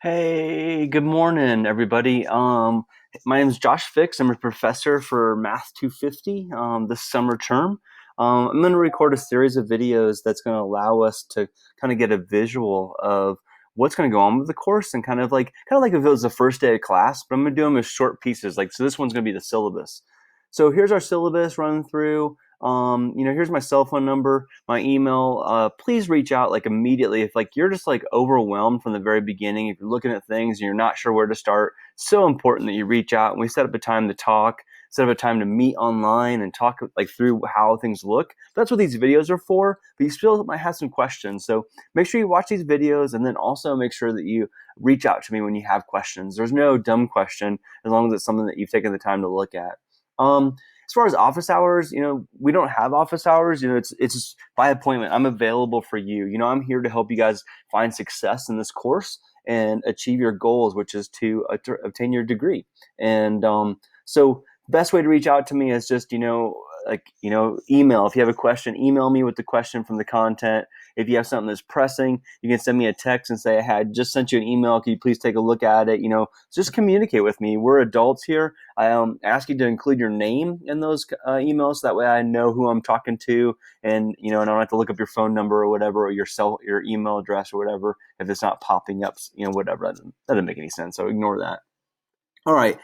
Hey, good morning, everybody. My name is Josh Fix. I'm a professor for Math 250 this summer term. I'm going to record a series of videos that's going to allow us to kind of get a visual of what's going to go on with the course and kind of like if it was the first day of class, but I'm going to do them as short pieces. So this one's going to be the syllabus. So here's our syllabus running through. Here's my cell phone number, my email. Please reach out immediately if you're just overwhelmed from the very beginning. If you're looking at things and you're not sure where to start, it's so important that you reach out and we set up a time to talk, set up a time to meet online and talk through how things look. That's what these videos are for, but you still might have some questions. So make sure you watch these videos and then also make sure that you reach out to me when you have questions. There's no dumb question as long as it's something that you've taken the time to look at. As far as office hours, we don't have office hours. It's just by appointment. I'm available for you. I'm here to help you guys find success in this course and achieve your goals, which is to obtain your degree. And so best way to reach out to me is just, email. If you have a question, email me with the question from the content. If you have something that's pressing, you can send me a text and say, hey, I just sent you an email. Can you please take a look at it? Just communicate with me. We're adults here. I ask you to include your name in those emails. So that way I know who I'm talking to, and I don't have to look up your phone number or whatever, or your email address or whatever if it's not popping up. Whatever. That doesn't make any sense. So ignore that. All right.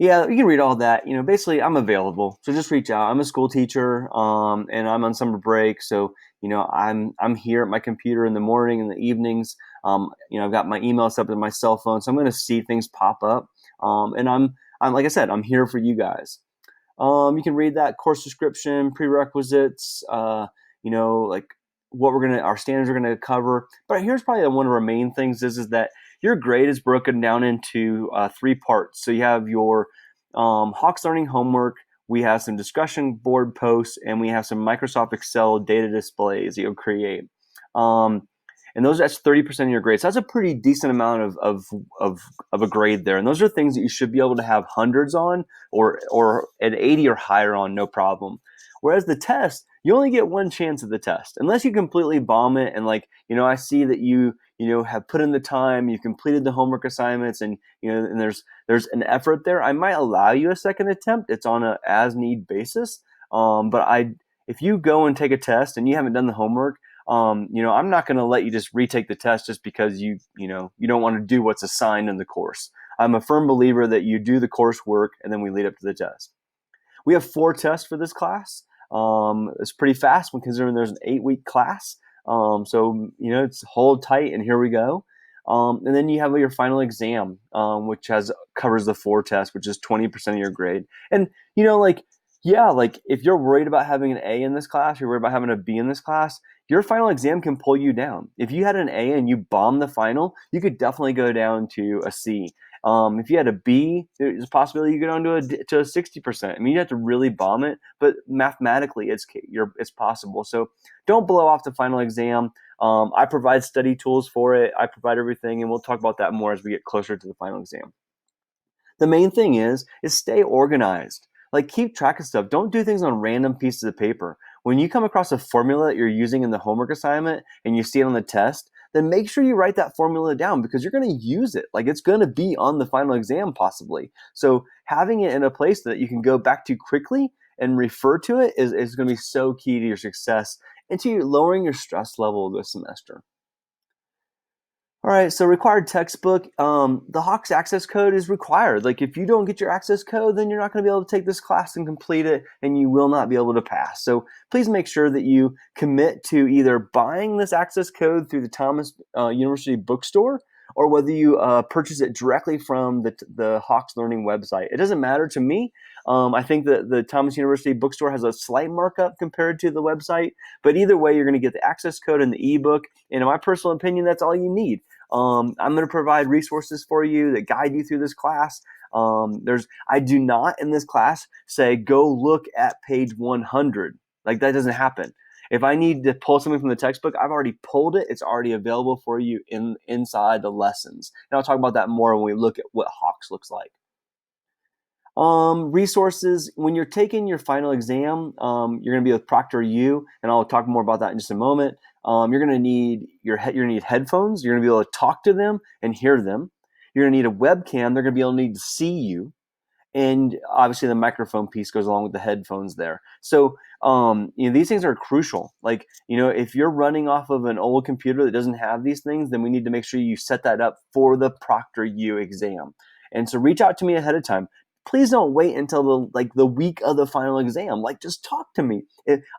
Yeah, you can read all that. Basically, I'm available, so just reach out. I'm a school teacher, and I'm on summer break, so I'm here at my computer in the morning and the evenings. I've got my email set up in my cell phone, so I'm going to see things pop up. And I'm like I said, I'm here for you guys. You can read that course description, prerequisites, what our standards are gonna cover. But here's probably one of our main things is that your grade is broken down into three parts. So you have your Hawks Learning homework, we have some discussion board posts, and we have some Microsoft Excel data displays you'll create. And that's 30% of your grade. So that's a pretty decent amount of a grade there. And those are things that you should be able to have hundreds on or an 80 or higher on, no problem. Whereas the test, you only get one chance at the test. Unless you completely bomb it and I see that you have put in the time, you've completed the homework assignments and and there's an effort there, I might allow you a second attempt. It's on a as need basis. If you go and take a test and you haven't done the homework, I'm not going to let you just retake the test just because you don't want to do what's assigned in the course. I'm a firm believer that you do the coursework and then we lead up to the test. We have 4 tests for this class. It's pretty fast when considering there's an 8-week class. It's hold tight and here we go. And then you have your final exam, which covers the 4 tests, which is 20% of your grade. And if you're worried about having an A in this class, you're worried about having a B in this class, your final exam can pull you down. If you had an A and you bombed the final, you could definitely go down to a C. If you had a B, there's a possibility you go down to a 60%. I mean, you have to really bomb it, but mathematically, it's possible. So don't blow off the final exam. I provide study tools for it. I provide everything, and we'll talk about that more as we get closer to the final exam. The main thing is stay organized. Keep track of stuff. Don't do things on random pieces of paper. When you come across a formula that you're using in the homework assignment and you see it on the test, then make sure you write that formula down because you're going to use it. It's going to be on the final exam possibly. So having it in a place that you can go back to quickly and refer to it is going to be so key to your success and to lowering your stress level this semester. All right, so required textbook. The Hawks access code is required. If you don't get your access code, then you're not going to be able to take this class and complete it, and you will not be able to pass. So please make sure that you commit to either buying this access code through the Thomas University bookstore or whether you purchase it directly from the Hawks Learning website. It doesn't matter to me. I think that the Thomas University bookstore has a slight markup compared to the website, but either way, you're going to get the access code and the ebook. And in my personal opinion, that's all you need. I'm going to provide resources for you that guide you through this class. I do not in this class say go look at page 100. That doesn't happen. If I need to pull something from the textbook, I've already pulled it. It's already available for you inside the lessons. And I'll talk about that more when we look at what Hawks looks like. Resources, when you're taking your final exam, you're going to be with ProctorU, and I'll talk more about that in just a moment. You're going to need you're going to need headphones. You're going to be able to talk to them and hear them. You're going to need a webcam. They're going to be able to need to see you. And obviously the microphone piece goes along with the headphones there. So these things are crucial. Like, if you're running off of an old computer that doesn't have these things, then we need to make sure you set that up for the ProctorU exam. And so reach out to me ahead of time. Please don't wait until the week of the final exam. Like, just talk to me.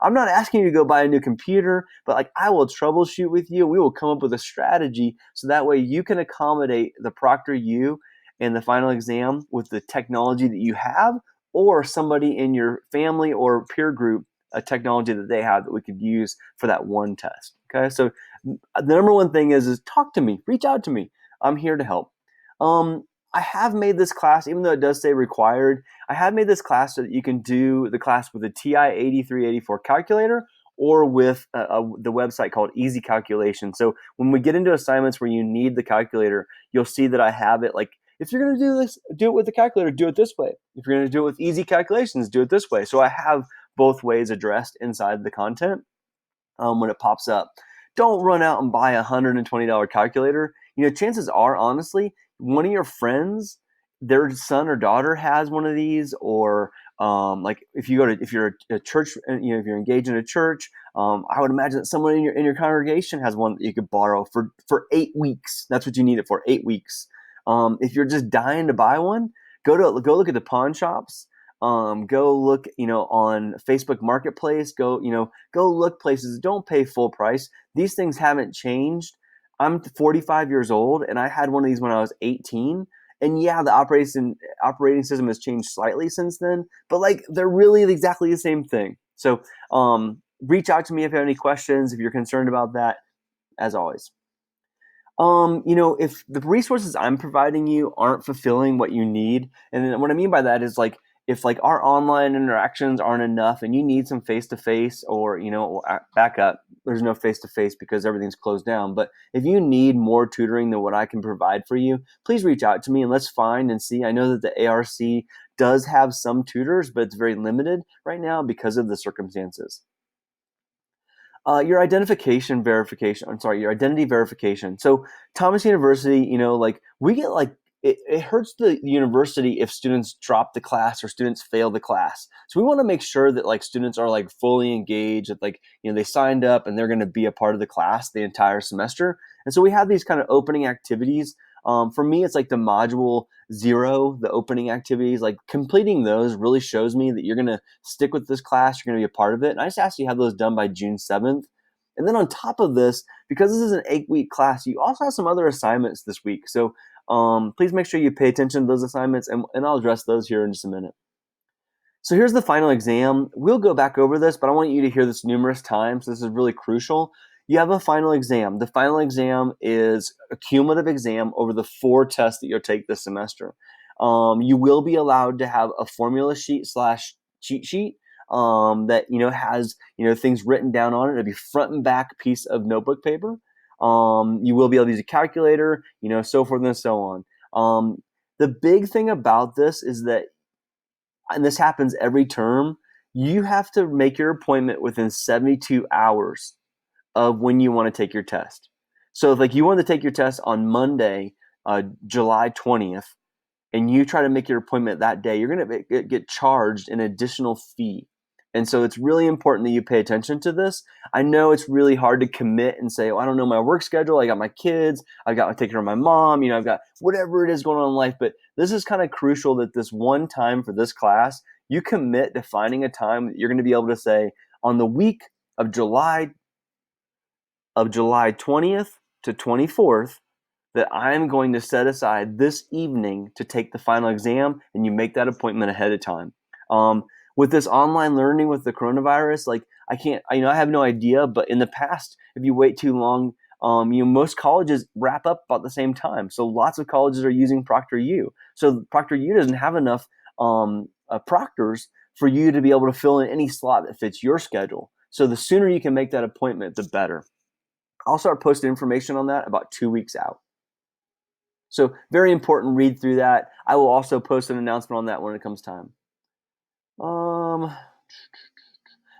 I'm not asking you to go buy a new computer, but I will troubleshoot with you. We will come up with a strategy so that way you can accommodate the ProctorU and the final exam with the technology that you have, or somebody in your family or peer group, a technology that they have that we could use for that one test. Okay, so the number one thing is talk to me, reach out to me. I'm here to help. I have made this class, even though it does say required, I have made this class so that you can do the class with a TI-8384 calculator or with the website called Easy Calculation. So when we get into assignments where you need the calculator, you'll see that I have it like, if you're going to do this, do it with the calculator, do it this way. If you're going to do it with easy calculations, do it this way. So I have both ways addressed inside the content when it pops up. Don't run out and buy a $120 calculator. Chances are, honestly, one of your friends, their son or daughter has one of these, or if you're a church, if you're engaged in a church, I would imagine that someone in your congregation has one that you could borrow for 8 weeks. That's what you need it for, 8 weeks. If you're just dying to buy one, go look at the pawn shops. Go look, on Facebook Marketplace. Go look places. Don't pay full price. These things haven't changed. I'm 45 years old, and I had one of these when I was 18. And yeah, the operating system has changed slightly since then, but they're really exactly the same thing. So reach out to me if you have any questions, if you're concerned about that, as always. If the resources I'm providing you aren't fulfilling what you need, and what I mean by that is if our online interactions aren't enough and you need some face-to-face or, back up, there's no face-to-face because everything's closed down. But if you need more tutoring than what I can provide for you, please reach out to me and let's find and see. I know that the ARC does have some tutors, but it's very limited right now because of the circumstances. Your identity verification. So Thomas University, we get it hurts the university if students drop the class or students fail the class. So we want to make sure that students are fully engaged, that they signed up and they're going to be a part of the class the entire semester. And so we have these kind of opening activities. For me, it's the module 0, the opening activities. Completing those really shows me that you're going to stick with this class, you're going to be a part of it. And I just ask you to have those done by June 7th. And then on top of this, because this is an 8-week class, you also have some other assignments this week. So please make sure you pay attention to those assignments, and I'll address those here in just a minute. So here's the final exam. We'll go back over this, but I want you to hear this numerous times. This is really crucial. You have a final exam. The final exam is a cumulative exam over the 4 tests that you'll take this semester. You will be allowed to have a formula sheet / cheat sheet that has things written down on it. It'll be front and back piece of notebook paper. You will be able to use a calculator, so forth and so on. The big thing about this is that, and this happens every term, you have to make your appointment within 72 hours of when you want to take your test. So if you want to take your test on Monday, July 20th, and you try to make your appointment that day, you're going to get charged an additional fee. And so it's really important that you pay attention to this. I know it's really hard to commit and say, I don't know my work schedule. I got my kids. I got to take care of my mom. I've got whatever it is going on in life. But this is kind of crucial that this one time for this class, you commit to finding a time that you're going to be able to say, on the week of July 20th to 24th, that I'm going to set aside this evening to take the final exam, and you make that appointment ahead of time. With this online learning with the coronavirus, I have no idea, but in the past, if you wait too long, most colleges wrap up about the same time. So lots of colleges are using ProctorU. So ProctorU doesn't have enough proctors for you to be able to fill in any slot that fits your schedule. So the sooner you can make that appointment, the better. I'll start posting information on that about 2 weeks out. So very important, read through that. I will also post an announcement on that when it comes time.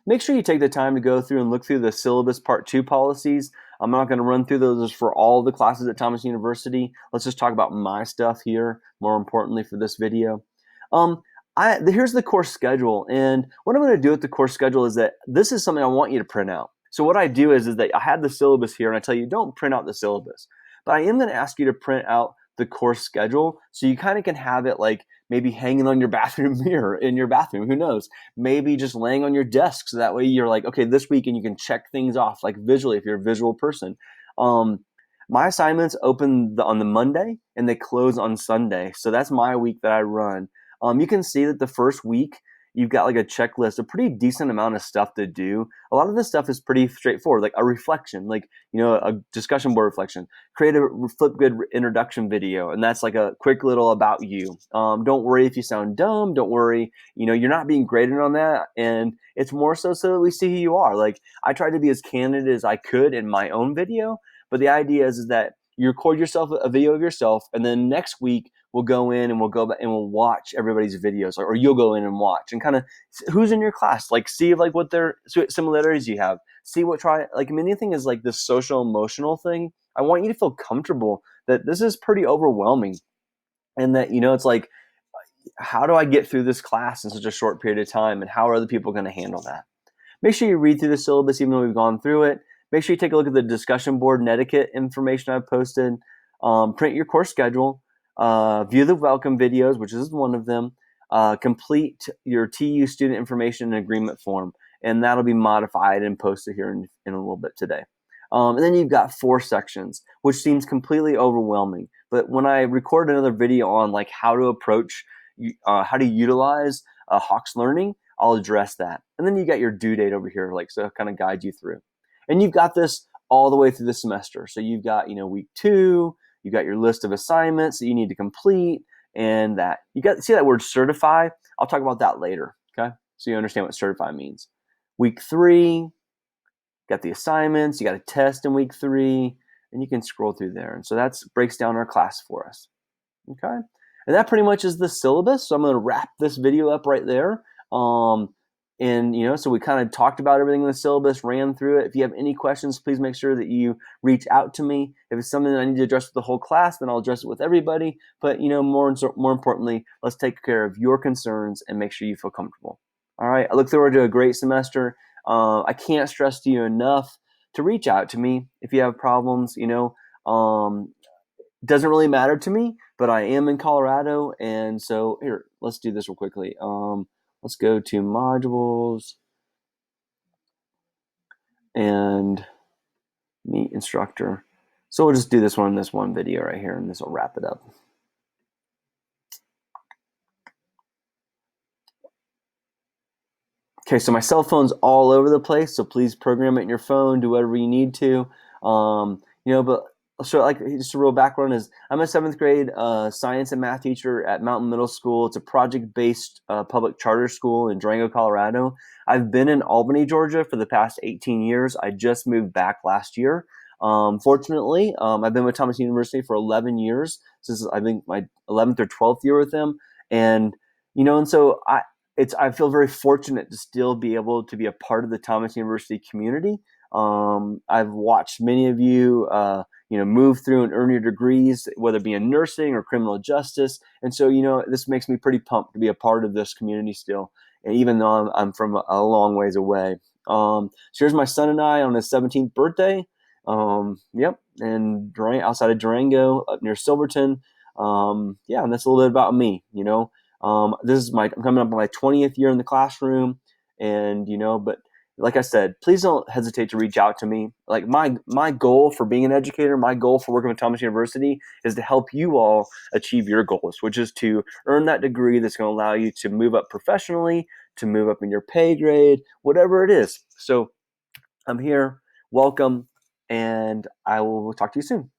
Make sure you take the time to go through and look through the syllabus part 2 policies. I'm not going to run through those for all the classes at Thomas University. Let's just talk about my stuff here, more importantly for this video. Here's the course schedule, and what I'm going to do with the course schedule is that this is something I want you to print out. So what I do is that I have the syllabus here, and I tell you don't print out the syllabus, but I am going to ask you to print out the course schedule so you kind of can have it like maybe hanging on your bathroom mirror in your bathroom, who knows, maybe just laying on your desk so that way you're like, okay, this week, and you can check things off like visually if you're a visual person. My assignments open on the Monday and they close on Sunday, so that's my week that I run. You can see that the first week you've got like a checklist, a pretty decent amount of stuff to do. A lot of this stuff is pretty straightforward, like a reflection, like, a discussion board reflection, create a Flipgrid introduction video. And that's like a quick little about you. Don't worry if you sound dumb. Don't worry, you're not being graded on that. And it's more so that we see who you are. Like, I tried to be as candid as I could in my own video, but the idea is that you record yourself a video of yourself, and then next week we'll go in and we'll go back and we'll watch everybody's videos, or you'll go in and watch and kind of who's in your class, like see like what their similarities you have, see what main thing is like this social emotional thing. I want you to feel comfortable that this is pretty overwhelming, and that it's like, how do I get through this class in such a short period of time, and how are other people going to handle that? Make sure you read through the syllabus even though we've gone through it. Make sure you take a look at the discussion board and etiquette information I've posted. Print your course schedule. View the welcome videos, which is one of them. Complete your TU student information and agreement form, and that'll be modified and posted here in a little bit today. And then you've got 4 sections, which seems completely overwhelming. But when I record another video on like how to approach, how to utilize Hawks Learning, I'll address that. And then you got your due date over here, like, so I'll kind of guide you through. And you've got this all the way through the semester. So you've got, week 2, you got your list of assignments that you need to complete, and that see that word certify. I'll talk about that later. Okay. So you understand what certify means. Week 3, got the assignments, you got a test in week 3, and you can scroll through there. And so that breaks down our class for us. Okay. And that pretty much is the syllabus. So I'm going to wrap this video up right there. And so we kind of talked about everything in the syllabus, ran through it. If you have any questions, please make sure that you reach out to me. If it's something that I need to address with the whole class, then I'll address it with everybody. But more importantly, let's take care of your concerns and make sure you feel comfortable. All right. I look forward to a great semester. I can't stress to you enough to reach out to me if you have problems. Doesn't really matter to me, but I am in Colorado, and so here, let's do this real quickly. Let's go to modules and meet instructor. So we'll just do this one in this one video right here, and this will wrap it up. Okay, so my cell phone's all over the place, so please program it in your phone, do whatever you need to. But so like just a real background is I'm a 7th grade science and math teacher at Mountain Middle School. It's a project-based public charter school in Durango, Colorado. I've been in Albany, Georgia for the past 18 years. I just moved back last year. Fortunately, I've been with Thomas University for 11 years. This is, I think, my 11th or 12th year with them. And so I feel very fortunate to still be able to be a part of the Thomas University community. I've watched many of you, move through and earn your degrees, whether it be in nursing or criminal justice. And so, this makes me pretty pumped to be a part of this community still. And even though I'm from a long ways away. So here's my son and I on his 17th birthday. And outside of Durango, up near Silverton. And that's a little bit about me, I'm coming up on my 20th year in the classroom, and but like I said, please don't hesitate to reach out to me. Like my goal for being an educator, my goal for working with Thomas University is to help you all achieve your goals, which is to earn that degree that's going to allow you to move up professionally, to move up in your pay grade, whatever it is. So I'm here, welcome, and I will talk to you soon.